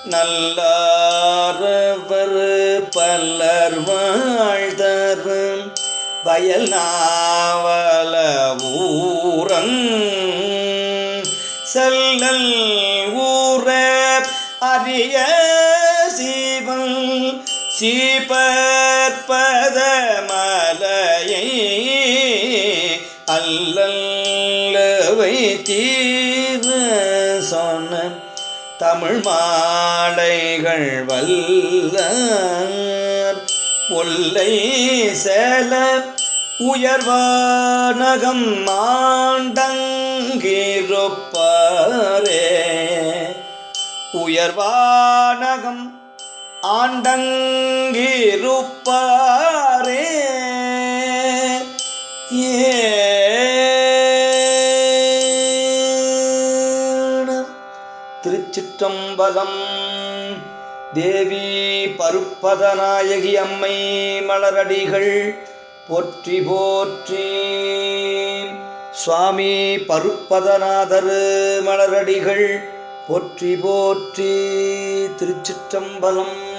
நல்லாரவர் பலர் வாழ்தரு வயல் நாவல ஊரன் செல்லல் ஊர அரிய சீவன் சீபற்பத மலையை அல்லவை தீர சொன்ன தமிழ் மாலைகள் வல்லார் ஒல்லை செல உயர்வானகம் ஆண்டங்கிருப்பாரே உயர்வானகம் ஆண்டங்கிருப்பாரே திருச்சிற்றம்பலம். தேவி பருப்பதநாயகி அம்மை மலரடிகள் போற்றி போற்றி. சுவாமி பருப்பதநாதர் மலரடிகள் போற்றி போற்றி. திருச்சிற்றம்பலம்.